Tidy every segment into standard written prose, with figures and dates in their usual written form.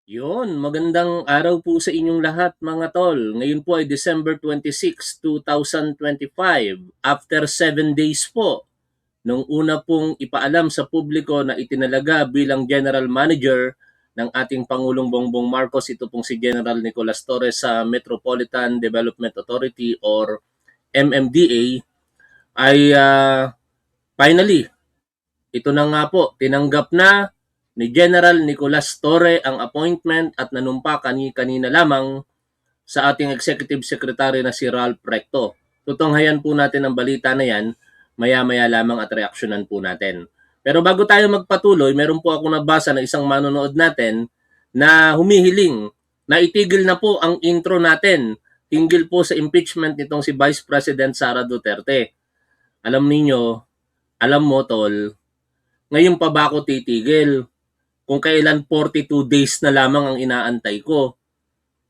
Yun, magandang araw po sa inyong lahat mga tol. Ngayon po ay December 26, 2025. After 7 days po, nung una pong ipaalam sa publiko na itinalaga bilang General Manager ng ating Pangulong Bongbong Marcos, ito pong si General Nicolas Torres sa Metropolitan Development Authority or MMDA, ay finally ito na nga po, tinanggap na ni General Nicolas Torre ang appointment at nanumpa kanina lamang sa ating Executive Secretary na si Ralph Recto. Tutunghayan po natin ang balita na yan, maya-maya lamang at reaksyonan po natin. Pero bago tayo magpatuloy, meron po ako nabasa na isang manonood natin na humihiling na itigil na po ang intro natin hinggil po sa impeachment nitong si Vice President Sara Duterte. Alam ninyo, alam mo tol, ngayon pa ba ako titigil? Kung kailan 42 days na lamang ang inaantay ko.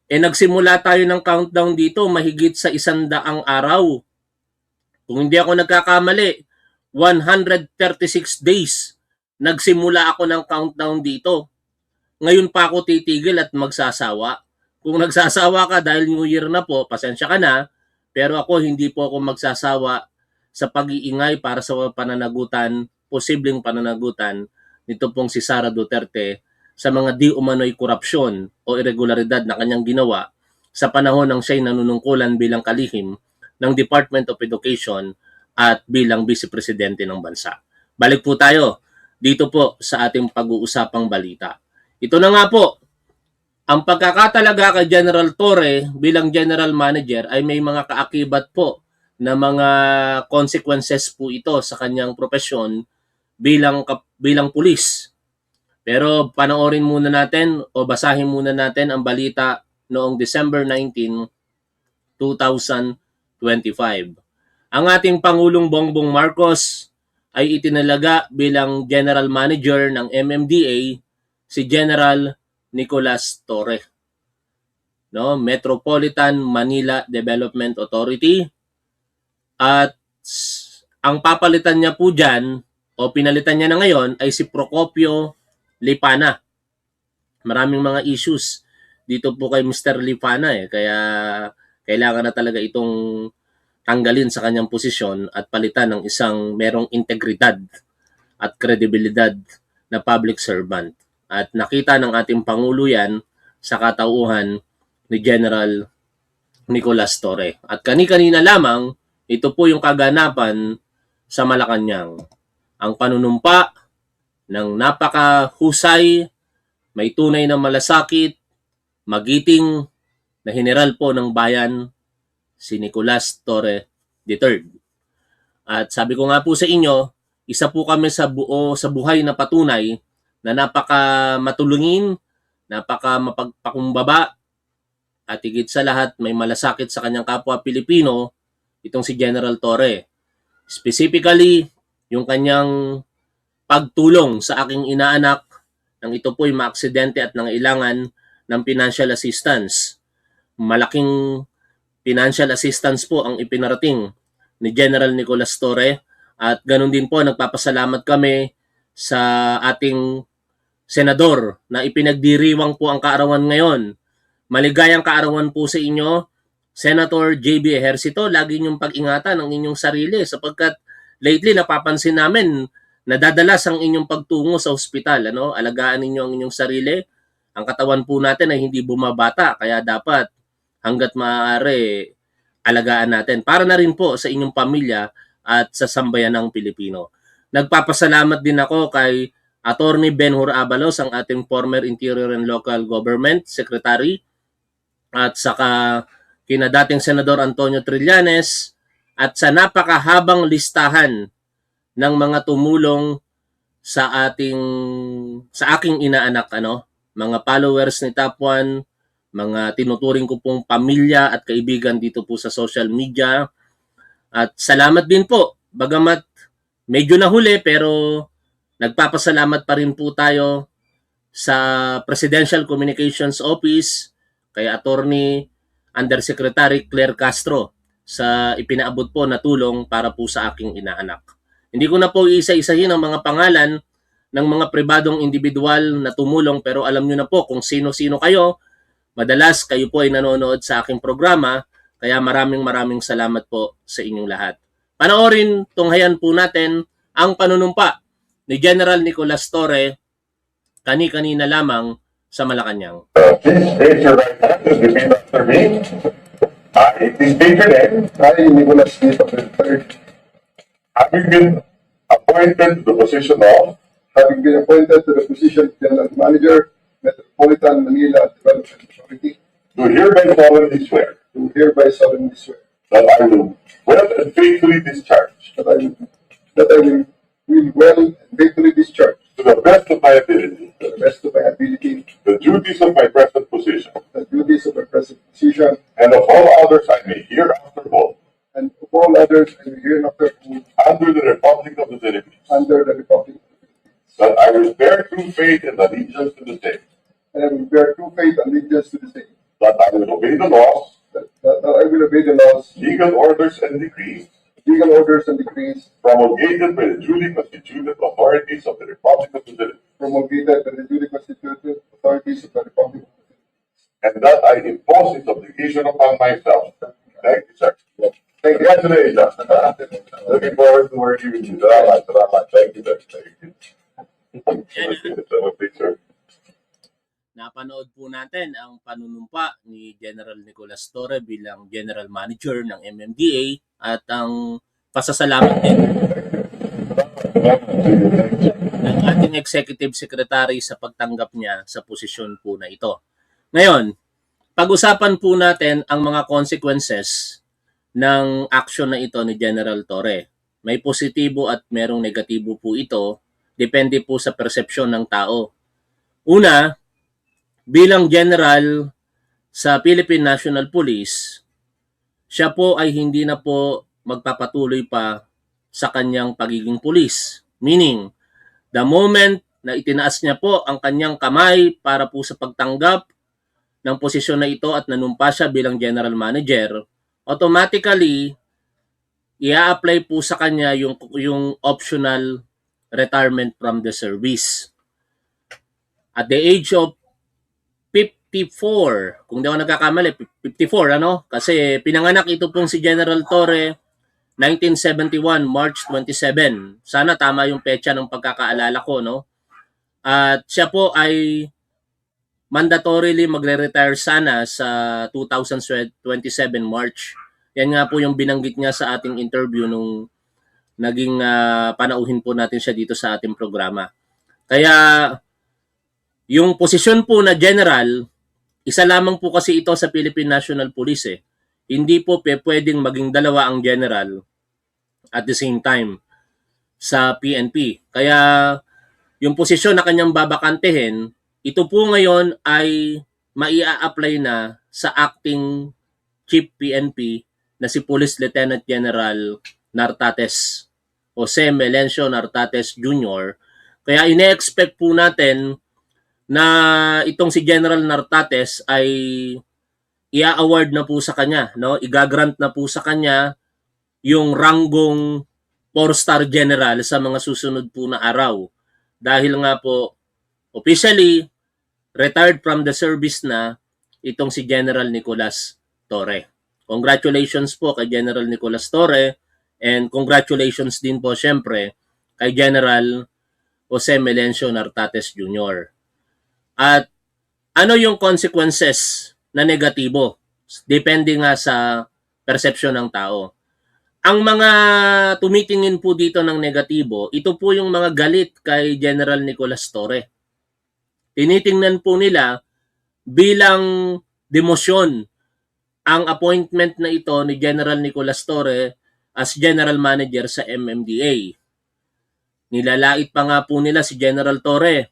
Nagsimula tayo ng countdown dito mahigit sa 100 araw. Kung hindi ako nagkakamali, 136 days nagsimula ako ng countdown dito. Ngayon pa ako titigil at magsasawa. Kung nagsasawa ka dahil New Year na po, pasensya ka na, pero ako hindi po ako magsasawa sa pag-iingay para sa pananagutan, posibleng pananagutan nito pong si Sara Duterte sa mga di umano'y korupsyon o irregularidad na kanyang ginawa sa panahon ng siya'y nanunungkulan bilang kalihim ng Department of Education at bilang Vice Presidente ng bansa. Balik po tayo dito po sa ating pag-uusapang balita. Ito na nga po, ang pagkakatalaga kay General Torre bilang General Manager ay may mga kaakibat po na mga consequences po ito sa kanyang profesyon bilang pulis. Pero panoorin muna natin o basahin muna natin ang balita noong December 19, 2025. Ang ating Pangulong Bongbong Marcos ay itinalaga bilang General Manager ng MMDA si General Nicolas Torre. No, Metropolitan Manila Development Authority. At ang papalitan niya po dyan o pinalitan niya na ngayon ay si Procopio Lipana. Maraming mga issues dito po kay Mr. Lipana kaya kailangan na talaga itong tanggalin sa kanyang posisyon at palitan ng isang merong integridad at kredibilidad na public servant. At nakita ng ating Pangulo yan sa katauhan ni General Nicolas Torre. At kani-kanina lamang, ito po yung kaganapan sa Malacanang. Ang panunumpa ng napakahusay, may tunay na malasakit, magiting na general po ng bayan, si Nicolas Torre III. At sabi ko nga po sa inyo, isa po kami sa buhay na patunay na napaka matulungin, napaka mapagpakumbaba, at higit sa lahat may malasakit sa kanyang kapwa Pilipino, itong si General Torre. Specifically, yung kanyang pagtulong sa aking inaanak nang ito po'y maaksidente at nangailangan ng financial assistance. Malaking financial assistance po ang ipinarating ni General Nicolas Torre at ganun din po nagpapasalamat kami sa ating senador na ipinagdiriwang po ang kaarawan ngayon. Maligayang kaarawan po sa inyo, Senator JB Ejercito. Lagi niyong pag-ingatan ang inyong sarili sapagkat lately napapansin namin nadadalas ang inyong pagtungo sa ospital. Alagaan ninyo ang inyong sarili. Ang katawan po natin ay hindi bumabata kaya dapat hanggat maaari alagaan natin. Para na rin po sa inyong pamilya at sa sambayanang Pilipino. Nagpapasalamat din ako kay Attorney Benhur Abalos, ang ating former Interior and Local Government Secretary, at saka kina dating Senador Antonio Trillanes, at sa napakahabang listahan ng mga tumulong sa aking inaanak, mga followers ni Top 1, mga tinuturing ko pong pamilya at kaibigan dito po sa social media. At salamat din po, bagamat medyo nahuli pero nagpapasalamat pa rin po tayo sa Presidential Communications Office kay Attorney Undersecretary Claire Castro sa ipinaabot po na tulong para po sa aking inaanak. Hindi ko na po isa-isahin ang mga pangalan ng mga pribadong individual na tumulong, pero alam nyo na po kung sino-sino kayo. Madalas kayo po ay nanonood sa aking programa, kaya maraming salamat po sa inyong lahat. Panoorin, tunghayan po natin ang panunumpa ni General Nicolas Torre kani-kanina lamang sa Malacanang. Please raise your right hand and repeat after me. I, please state your name. I, Nicolas D. III, Having been appointed to the position of having been appointed to the position of General Manager, Metropolitan Manila Development Authority, do hereby solemnly swear do hereby solemnly swear that I will well and faithfully discharge that I will well and faithfully discharge to the best of my ability to the best of my ability the duties of my present position the duties of my present position and of all others I may hereafter hold and of all others I will hereinafter hold under the Republic of the Philippines, under the Republic of the Philippines, that I will bear true faith and allegiance to the same, and I will bear true faith and allegiance to the same, that I will obey the laws, that I will obey the laws, legal orders, and decrees legal orders, and decrees promulgated by the duly constituted authorities of the Republic of the Philippines, promulgated by the duly constituted authorities of the Republic of the Philippines, and that I impose this obligation upon myself. Thank you, sir. Congratulations. Looking forward to working with you. Salamat. Thank you, sir. Thank you. Sir. Napanood po natin ang panunumpa ni General Nicolas Torre bilang General Manager ng MMDA at ang pasasalamat din ng ating Executive Secretary sa pagtanggap niya sa posisyon po na ito. Ngayon, pag-usapan po natin ang mga consequences ng action na ito ni General Torre. May positibo at merong negatibo po ito, depende po sa persepsyon ng tao. Una, bilang general sa Philippine National Police, siya po ay hindi na po magpapatuloy pa sa kanyang pagiging pulis. Meaning, the moment na itinaas niya po ang kanyang kamay para po sa pagtanggap ng posisyon na ito at nanumpa siya bilang general manager, automatically, i-apply po sa kanya yung optional retirement from the service. At the age of 54, kung di ako nagkakamali, 54, ano? Kasi pinanganak ito pong si General Torre 1971, March 27. Sana tama yung petsa ng pagkakaalala ko, no? At siya po ay mandatorily magre-retire sana sa 2027 March. Yan nga po yung binanggit niya sa ating interview nung naging panauhin po natin siya dito sa ating programa. Kaya yung posisyon po na general, isa lamang po kasi ito sa Philippine National Police eh. Hindi po pwedeng maging dalawa ang general at the same time sa PNP. Kaya yung posisyon na kanyang babakantehin, ito po ngayon ay maia-apply na sa acting Chief PNP na si Police Lieutenant General Nartates, Jose Melencio Nartates Jr. Kaya ine-expect po natin na itong si General Nartates ay i-award na po sa kanya, no? Igagrant na po sa kanya yung ranggong 4-star general sa mga susunod po na araw. Dahil nga po officially retired from the service na itong si General Nicolas Torre. Congratulations po kay General Nicolas Torre and congratulations din po syempre kay General Jose Melencio Nartates Jr. At ano yung consequences na negatibo? Depende nga sa perception ng tao. Ang mga tumitingin po dito ng negatibo, ito po yung mga galit kay General Nicolas Torre. Tinitingnan po nila bilang demosyon ang appointment na ito ni General Nicolas Torre as General Manager sa MMDA. Nilalait pa nga po nila si General Torre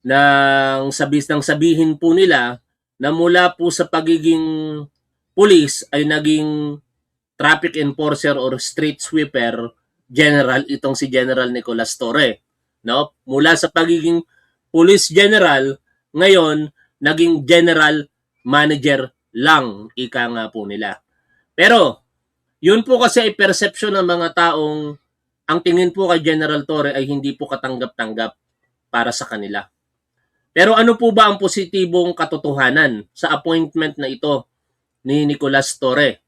nang sabihin po nila na mula po sa pagiging police ay naging traffic enforcer or street sweeper general itong si General Nicolas Torre. No? Mula sa pagiging police general, ngayon naging general manager lang, ika nga po nila. Pero, yun po kasi ay perception ng mga taong ang tingin po kay General Torre ay hindi po katanggap-tanggap para sa kanila. Pero ano po ba ang positibong katotohanan sa appointment na ito ni Nicolas Torre?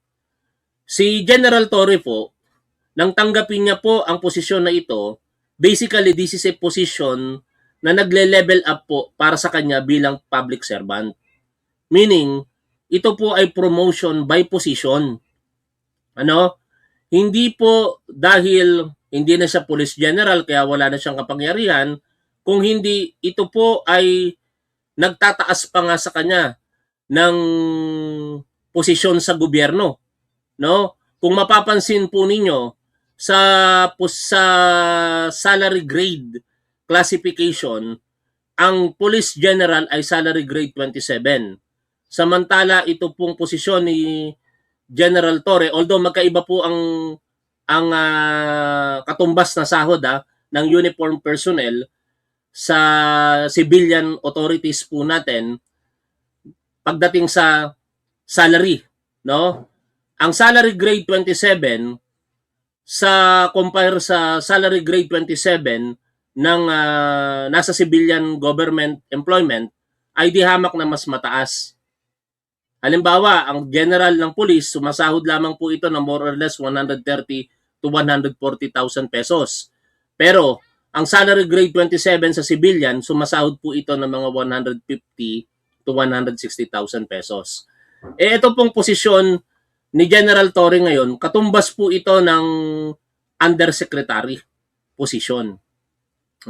Si General Torre po, nang tanggapin niya po ang posisyon na ito, basically this is a position na nagle-level up po para sa kanya bilang public servant. Meaning, ito po ay promotion by position. Ano? Hindi po dahil hindi na siya police general kaya wala na siyang kapangyarihan, kung hindi ito po ay nagtataas pa nga sa kanya ng posisyon sa gobyerno, no? Kung mapapansin po ninyo sa salary grade classification, ang police general ay salary grade 27. Samantala ito pong posisyon ni General Torre, although magkaiba po ang katumbas na sahod ng uniform personnel sa civilian authorities po natin pagdating sa salary, no? Ang salary grade 27 sa compare sa salary grade 27 ng nasa civilian government employment ay di hamak na mas mataas. Halimbawa, ang general ng police, sumasahod lamang po ito ng more or less 130 to 140,000 pesos. Pero, ang salary grade 27 sa civilian, sumasahod po ito ng mga 150 to 160,000 pesos. Ito pong posisyon ni General Torre ngayon, katumbas po ito ng undersecretary position.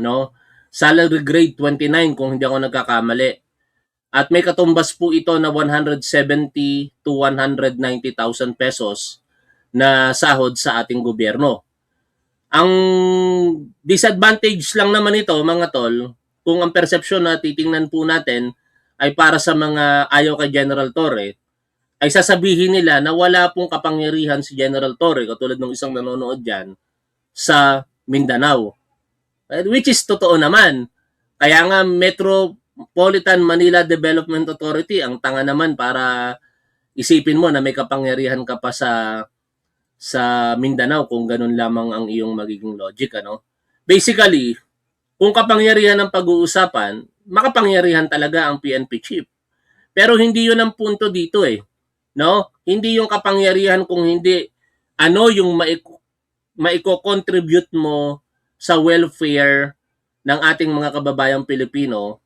No? Salary grade 29 kung hindi ako nagkakamali. At may katumbas po ito na 170 to 190,000 pesos na sahod sa ating gobyerno. Ang disadvantage lang naman ito, mga tol, kung ang perception na titingnan po natin ay para sa mga ayaw kay General Torre, ay sasabihin nila na wala pong kapangyarihan si General Torre, katulad ng isang nanonood dyan, sa Mindanao. Which is totoo naman. Kaya nga Metropolitan Manila Development Authority, ang tanga naman para isipin mo na may kapangyarihan ka pa sa Mindanao kung ganun lamang ang iyong magiging logic, ano? Basically, kung kapangyarihan ang pag-uusapan, makapangyarihan talaga ang PNP chief. Pero hindi 'yun ang punto dito no? Hindi yung kapangyarihan kung hindi ano yung maiko-contribute mo sa welfare ng ating mga kababayang Pilipino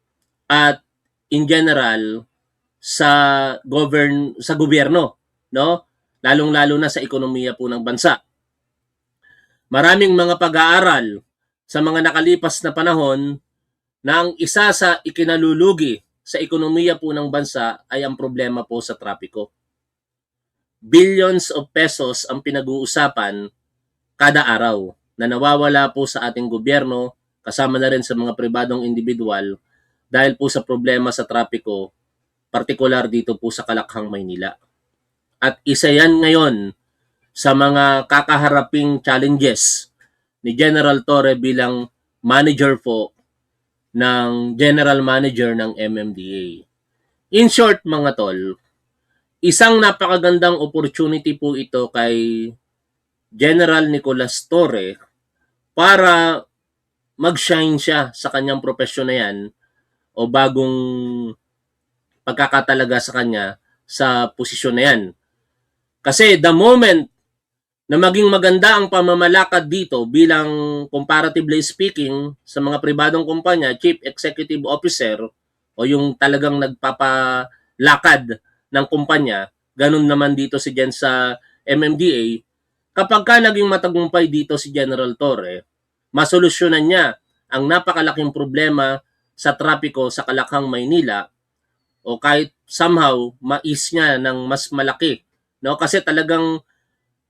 at in general sa gobyerno, no? Lalong-lalo na sa ekonomiya po ng bansa. Maraming mga pag-aaral sa mga nakalipas na panahon na ang isa sa ikinalulugi sa ekonomiya po ng bansa ay ang problema po sa trapiko. Billions of pesos ang pinag-uusapan kada araw na nawawala po sa ating gobyerno, kasama na rin sa mga pribadong individual dahil po sa problema sa trapiko, partikular dito po sa Kalakhang, Maynila. At isa yan ngayon sa mga kakaharaping challenges ni General Torre bilang manager po ng General Manager ng MMDA. In short, mga tol, isang napakagandang opportunity po ito kay General Nicolas Torre para mag-shine siya sa kanyang profesyon na yan o bagong pagkakatalaga sa kanya sa posisyon na yan. Kasi the moment na maging maganda ang pamamalakad dito bilang comparatively speaking sa mga pribadong kumpanya, Chief Executive Officer o yung talagang nagpapalakad ng kumpanya, ganun naman dito si Jen sa MMDA, kapag ka naging matagumpay dito si General Torre, masolusyonan niya ang napakalaking problema sa trapiko sa Kalakhang, Maynila o kahit somehow mais niya ng mas malaki. No? Kasi talagang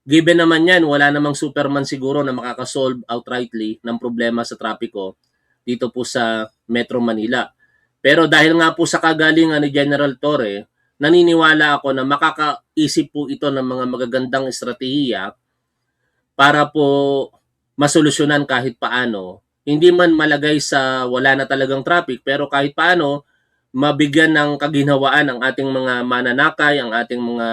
given naman yan, wala namang Superman siguro na makakasolve outrightly ng problema sa trapiko dito po sa Metro Manila. Pero dahil nga po sa kagalingan ni General Torre, naniniwala ako na makakaisip po ito ng mga magagandang estratehiya para po masolusyonan kahit paano. Hindi man malagay sa wala na talagang traffic, pero kahit paano mabigyan ng kaginhawaan ang ating mga mananakay, ang ating mga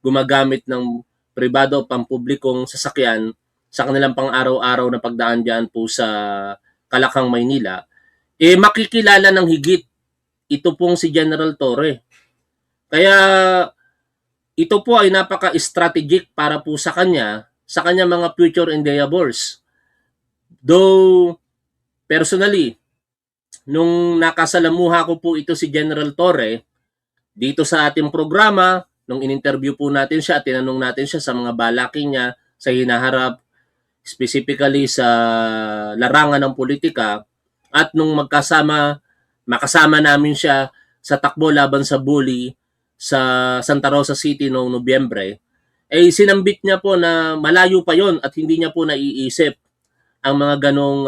gumagamit ng pribado o pampublikong sasakyan sa kanilang pang-araw-araw na pagdaan dyan po sa Kalakhang, Maynila, makikilala ng higit ito pong si General Torre. Kaya ito po ay napaka-strategic para po sa kanya mga future endeavors. Though, personally, nung nakasalamuha ko po ito si General Torre, dito sa ating programa, nung in-interview po natin siya at tinanong natin siya sa mga balaking niya sa hinaharap, specifically sa larangan ng politika, at nung makasama namin siya sa takbo laban sa bully sa Santa Rosa City noong Nobyembre, sinambit niya po na malayo pa yon at hindi niya po naiisip ang mga ganong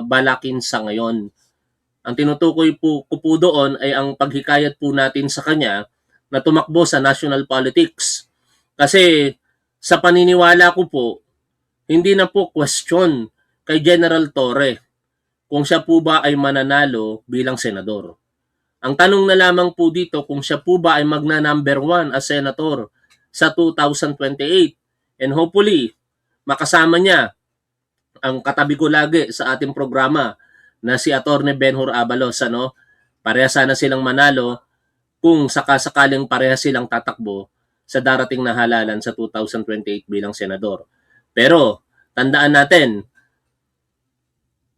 balakin sa ngayon. Ang tinutukoy po ko po doon ay ang paghikayat po natin sa kanya na tumakbo sa national politics. Kasi sa paniniwala ko po, hindi na po question kay General Torre kung siya po ba ay mananalo bilang senador. Ang tanong na lamang po dito kung siya po ba ay magna-number 1 as senator sa 2028. And hopefully, makasama niya ang katabi ko lagi sa ating programa na si Attorney Benhur Abalos. Pareha sana silang manalo kung sakasakaling pareha silang tatakbo sa darating na halalan sa 2028 bilang senador. Pero, tandaan natin,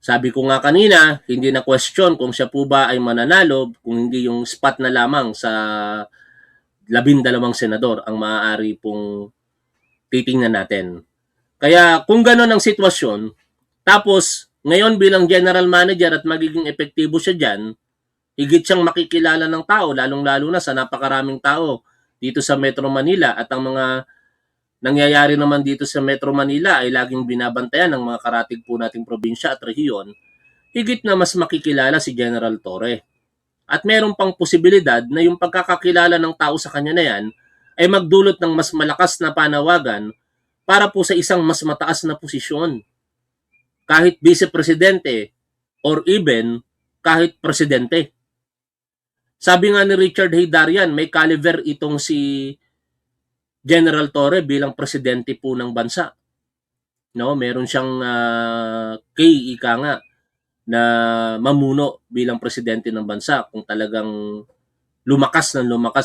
sabi ko nga kanina, hindi na question kung siya po ba ay mananalo, kung hindi yung spot na lamang sa 12 senador ang maaari pong titingnan natin. Kaya kung gano'n ang sitwasyon, tapos ngayon bilang general manager at magiging epektibo siya dyan, higit siyang makikilala ng tao, lalong-lalo na sa napakaraming tao dito sa Metro Manila, at ang mga nangyayari naman dito sa Metro Manila ay laging binabantayan ng mga karatig po nating probinsya at rehiyon, higit na mas makikilala si General Torre. At meron pang posibilidad na yung pagkakakilala ng tao sa kanya na yan ay magdulot ng mas malakas na panawagan para po sa isang mas mataas na posisyon. Kahit vice-presidente or even kahit presidente. Sabi nga ni Richard Haydarian, may caliber itong si General Torre bilang presidente po ng bansa. Meron siyang ika nga na mamuno bilang presidente ng bansa kung talagang lumakas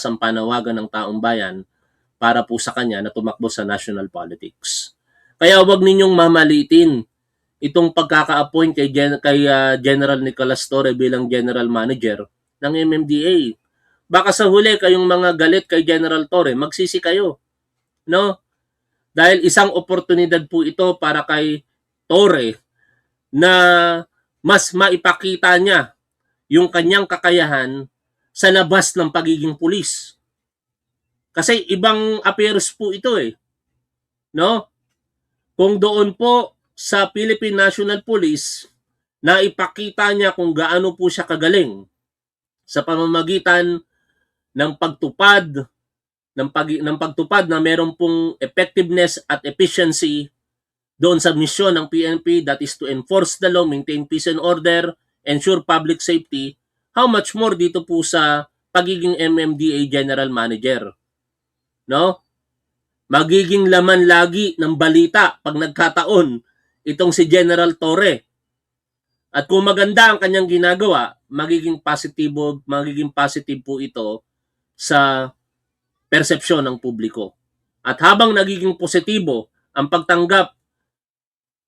ang panawagan ng taong bayan para po sa kanya na tumakbo sa national politics. Kaya wag ninyong mamalitin itong pagkaka-appoint kay General Nicolas Torre bilang General Manager ng MMDA. Baka sa huli kayong mga galit kay General Torre, magsisi kayo. Dahil isang oportunidad po ito para kay Torre na mas maipakita niya yung kanyang kakayahan sa labas ng pagiging pulis. Kasi ibang affairs po ito Kung doon po sa Philippine National Police, na ipakita niya kung gaano po siya kagaling sa pamamagitan ng pagtupad na meron pong effectiveness at efficiency doon sa misyon ng PNP, that is to enforce the law, maintain peace and order, ensure public safety, how much more dito po sa pagiging MMDA General Manager. Magiging laman lagi ng balita pag nagkataon itong si General Torre. At kung maganda ang kanyang ginagawa, magiging positive po ito sa persepsyon ng publiko. At habang nagiging positibo ang pagtanggap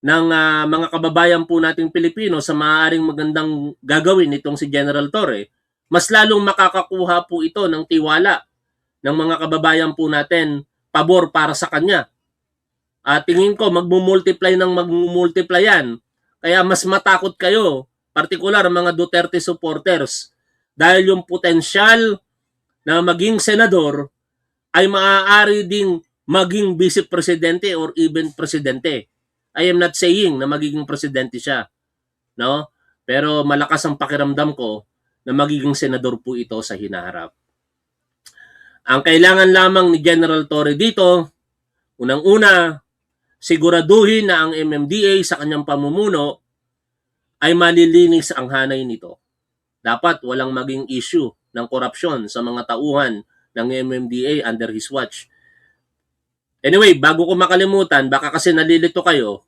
ng mga kababayan po nating Pilipino sa maaaring magandang gagawin nitong si General Torre, mas lalong makakakuha po ito ng tiwala ng mga kababayan po natin, pabor para sa kanya. At tingin ko magmumultiply yan. Kaya mas matakot kayo, partikular mga Duterte supporters, dahil yung potensyal na maging senador ay maaari ding maging vice-presidente or even presidente. I am not saying na magiging presidente siya. Pero malakas ang pakiramdam ko na magiging senador po ito sa hinaharap. Ang kailangan lamang ni General Torre dito, unang-una, siguraduhin na ang MMDA sa kanyang pamumuno ay malilinis ang hanay nito. Dapat walang maging issue ng korupsyon sa mga tauhan ng MMDA under his watch. Anyway, bago ko makalimutan, baka kasi nalilito kayo,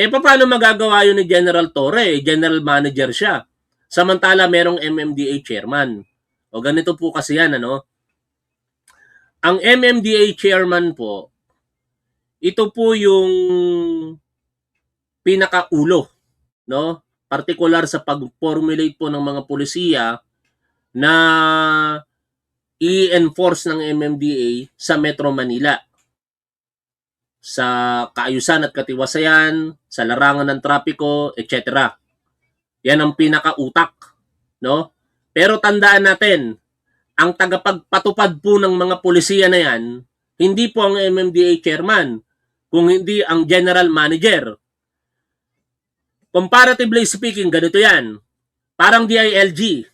Paano magagawa yun ni General Torre? General Manager siya. Samantala, merong MMDA chairman. O ganito po kasi yan, ano? Ang MMDA chairman po, ito po yung pinakaulo, no? Partikular sa pag-formulate po ng mga pulisiya na i-enforce ng MMDA sa Metro Manila. Sa kaayusan at katiwasayan, sa larangan ng trapiko, etc. Yan ang pinakautak, no? Pero tandaan natin, ang tagapagpatupad po ng mga pulisiya na yan, hindi po ang MMDA chairman, kung hindi ang general manager. Comparatively speaking, ganito yan. Parang DILG.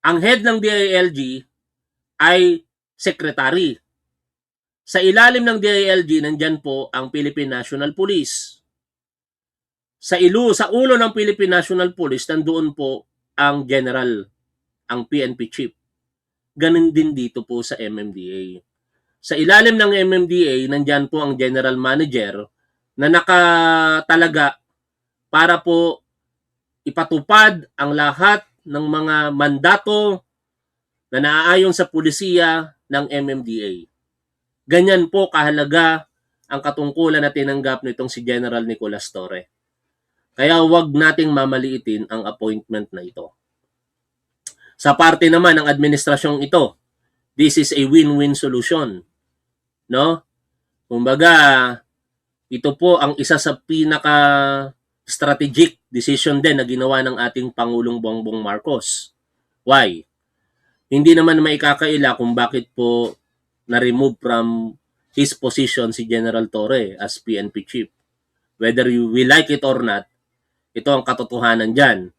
Ang head ng DILG ay secretary. Sa ilalim ng DILG, nandyan po ang Philippine National Police. Sa ulo ng Philippine National Police, nandoon po ang general, ang PNP chief. Ganun din dito po sa MMDA. Sa ilalim ng MMDA, nandyan po ang general manager na nakatalaga para po ipatupad ang lahat ng mga mandato na naaayon sa pulisiya ng MMDA. Ganyan po kahalaga ang katungkulan na tinanggap nitong si General Nicolas Torre. Kaya huwag nating mamaliitin ang appointment na ito. Sa parte naman ng administrasyong ito, this is a win-win solution. No? Kumbaga, ito po ang isa sa pinaka-strategic decision din na ginawa ng ating Pangulong Bongbong Marcos. Why? Hindi naman maikakaila kung bakit po na-remove from his position si General Torre as PNP chief. Whether we like it or not, ito ang katotohanan dyan.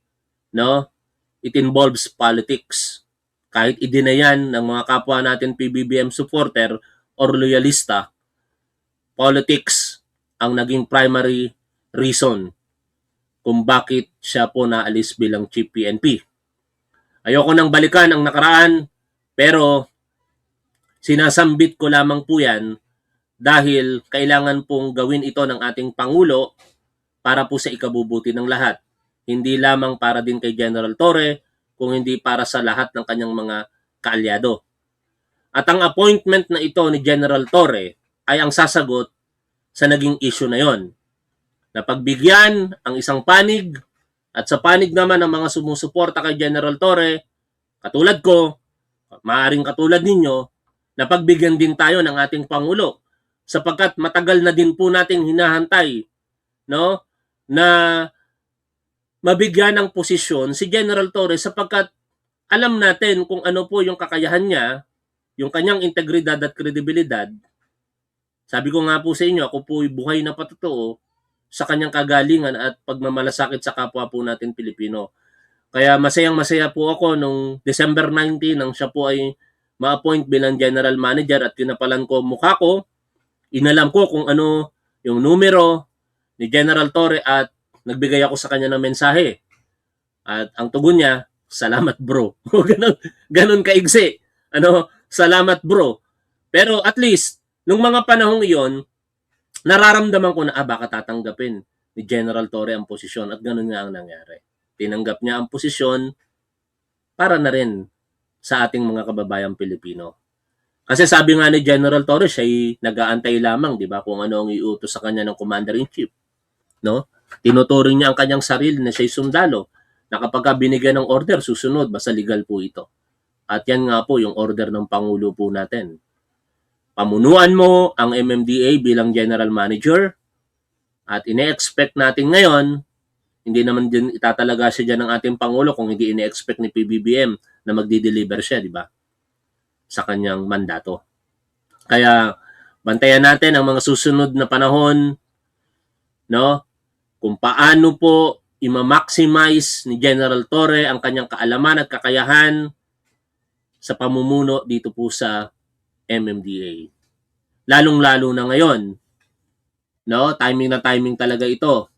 No? It involves politics. Kahit idinayan ng mga kapwa natin PBBM supporter or loyalista, politics ang naging primary reason kung bakit siya po naalis bilang chief PNP. Ayoko nang balikan ang nakaraan, pero sinasambit ko lamang po yan dahil kailangan pong gawin ito ng ating Pangulo para po sa ikabubuti ng lahat. Hindi lamang para din kay General Torre, kung hindi para sa lahat ng kanyang mga kaalyado. At ang appointment na ito ni General Torre ay ang sasagot sa naging issue na yon. Napagbigyan ang isang panig at sa panig naman ng mga sumusuporta kay General Torre, katulad ko, maaring katulad ninyo, napagbigyan din tayo ng ating Pangulo sapagkat matagal na din po nating hinahantay, no, na mabigyan ng posisyon si General Torre sapagkat alam natin kung ano po yung kakayahan niya, yung kanyang integridad at kredibilidad. Sabi ko nga po sa inyo, ako po buhay na patotoo sa kanyang kagalingan at pagmamalasakit sa kapwa po natin Pilipino. Kaya masayang-masaya po ako nung December 19 nang siya po ay ma-appoint bilang General Manager at kinapalan ko mukha ko, inalam ko kung ano yung numero ni General Torre at nagbigay ako sa kanya ng mensahe. At ang tugon niya, salamat bro. ganun kaigsi. Salamat bro. Pero at least, nung mga panahong iyon, nararamdaman ko na baka tatanggapin ni General Torre ang posisyon at ganun nga ang nangyari. Tinanggap niya ang posisyon para na rin sa ating mga kababayang Pilipino. Kasi sabi nga ni General Torre, siya ay nag-aantay lamang, di ba, kung ano ang iutos sa kanya ng Commander-in-Chief. No? Tinuturing niya ang kanyang sarili na siya'y sundalo na kapag binigyan ng order, susunod, basta legal po ito. At yan nga po yung order ng Pangulo po natin. Pamunuan mo ang MMDA bilang General Manager at ine-expect natin ngayon, hindi naman din itatalaga siya dyan ng ating Pangulo kung hindi ine-expect ni PBBM na magdi-deliver siya, di ba? Sa kanyang mandato. Kaya bantayan natin ang mga susunod na panahon, no? Kung paano po i-maximize ni General Torre ang kanyang kaalaman at kakayahan sa pamumuno dito po sa MMDA. Lalong-lalo na ngayon, no? Timing na timing talaga ito.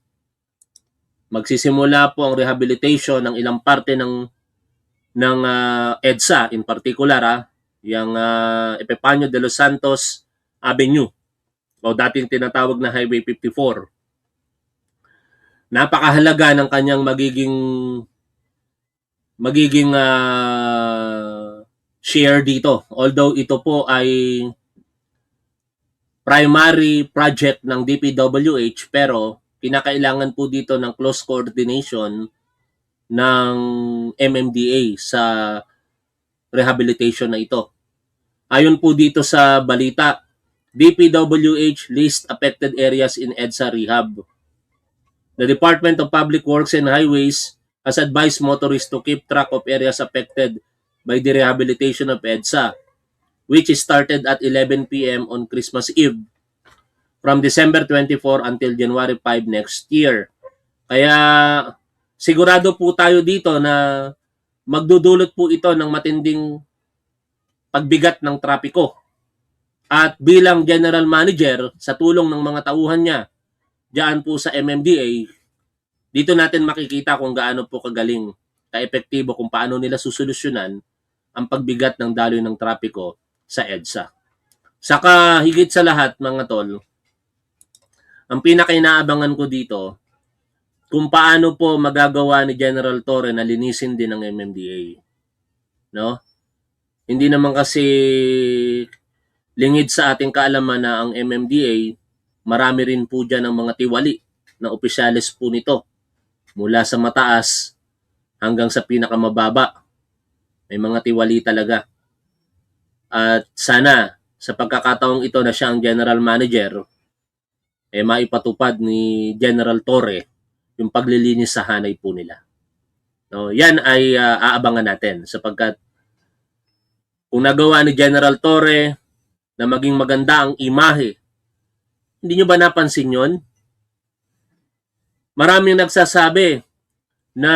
Magsisimula po ang rehabilitation ng ilang parte ng EDSA in particular, yung Epifanio de los Santos Avenue o dating tinatawag na Highway 54. napakahalaga ng kanyang magiging share dito. Although ito po ay primary project ng DPWH, pero kinakailangan po dito ng close coordination ng MMDA sa rehabilitation na ito. Ayon po dito sa balita, DPWH list affected areas in EDSA rehab. The Department of Public Works and Highways has advised motorists to keep track of areas affected by the rehabilitation of EDSA, which started at 11 p.m. on Christmas Eve from December 24 until January 5 next year. Kaya sigurado po tayo dito na magdudulot po ito ng matinding pagbigat ng trapiko. At bilang general manager, sa tulong ng mga tauhan niya, diyan po sa MMDA, dito natin makikita kung gaano po kagaling, ka-epektibo kung paano nila susolusyonan ang pagbigat ng daloy ng trapiko sa EDSA. Saka higit sa lahat mga tol, ang pinakainaabangan ko dito, kung paano po magagawa ni General Torre na linisin din ng MMDA. No? Hindi naman kasi lingid sa ating kaalaman na ang MMDA, marami rin po dyan ang mga tiwali na opisyalis po nito. Mula sa mataas hanggang sa pinakamababa. May mga tiwali talaga. At sana, sa pagkakataong ito na siya ang general manager, maipatupad ni General Torre yung paglilinis sa hanay po nila. No, yan ay aabangan natin sapagkat kung nagawa ni General Torre na maging maganda ang imahe, hindi nyo ba napansin yon? Maraming nagsasabi na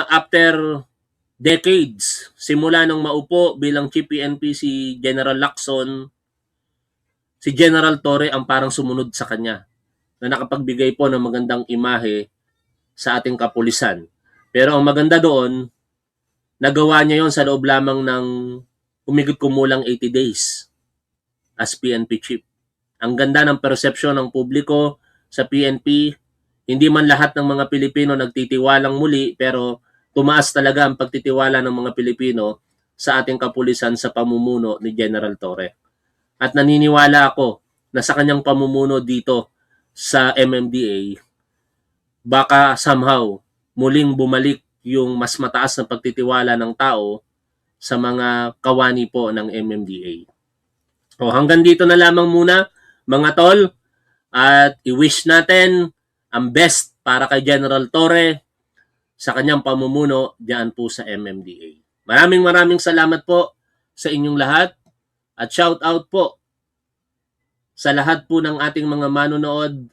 after decades, simula nung maupo bilang Chief PNP si General Lacson, si General Torre ang parang sumunod sa kanya na nakapagbigay po ng magandang imahe sa ating kapulisan. Pero ang maganda doon, nagawa niya yon sa loob lamang ng humigit kumulang 80 days as PNP Chief. Ang ganda ng persepsyon ng publiko sa PNP, hindi man lahat ng mga Pilipino nagtitiwalang muli, pero tumaas talaga ang pagtitiwala ng mga Pilipino sa ating kapulisan sa pamumuno ni General Torre. At naniniwala ako na sa kanyang pamumuno dito sa MMDA, baka somehow muling bumalik yung mas mataas na pagtitiwala ng tao sa mga kawani po ng MMDA. O hanggang dito na lamang muna mga tol, at i-wish natin ang best para kay General Torre sa kanyang pamumuno diyan po sa MMDA. Maraming salamat po sa inyong lahat at shout out po sa lahat po ng ating mga manonood,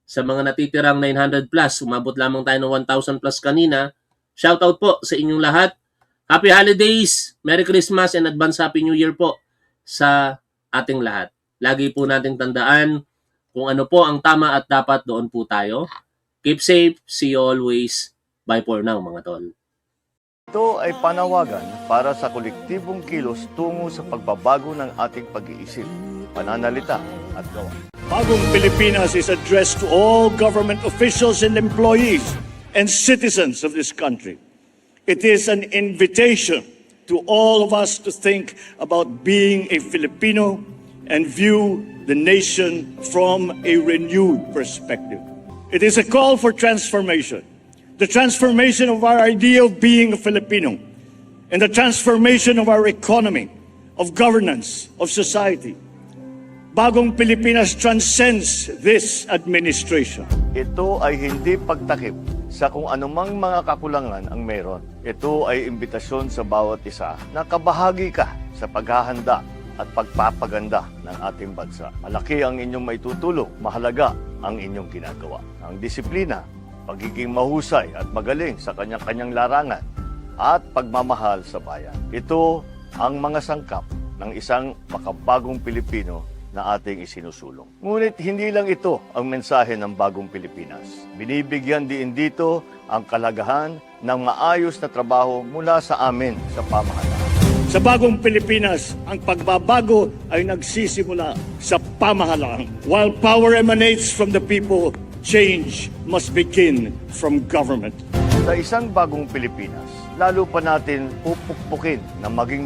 sa mga natitirang 900 plus, umabot lamang tayo ng 1,000 plus kanina. Shout out po sa inyong lahat. Happy Holidays, Merry Christmas and Advance Happy New Year po sa ating lahat. Lagi po nating tandaan kung ano po ang tama at dapat, doon po tayo. Keep safe, see you always. Bye for now mga tol. Ito ay panawagan para sa kolektibong kilos tungo sa pagbabago ng ating pag-iisip, pananalita at gawa. Bagong Pilipinas is addressed to all government officials and employees and citizens of this country. It is an invitation to all of us to think about being a Filipino and view the nation from a renewed perspective. It is a call for transformation. The transformation of our idea of being a Filipino and the transformation of our economy, of governance, of society. Bagong Pilipinas transcends this administration. Ito ay hindi pagtakip sa kung anumang mga kakulangan ang meron. Ito ay imbitasyon sa bawat isa na kabahagi ka sa paghahanda at pagpapaganda ng ating bansa. Malaki ang inyong maitutulong, mahalaga ang inyong ginagawa. Ang disiplina, pagiging mahusay at magaling sa kanyang-kanyang larangan at pagmamahal sa bayan. Ito ang mga sangkap ng isang makabagong Pilipino na ating isinusulong. Ngunit hindi lang ito ang mensahe ng Bagong Pilipinas. Binibigyan din dito ang kalagahan ng maayos na trabaho mula sa amin sa pamahalaan. Sa Bagong Pilipinas, ang pagbabago ay nagsisimula sa pamahalaan. While power emanates from the people, change must begin from government. Sa isang bagong Pilipinas, lalo pa natin pupukpukin na maging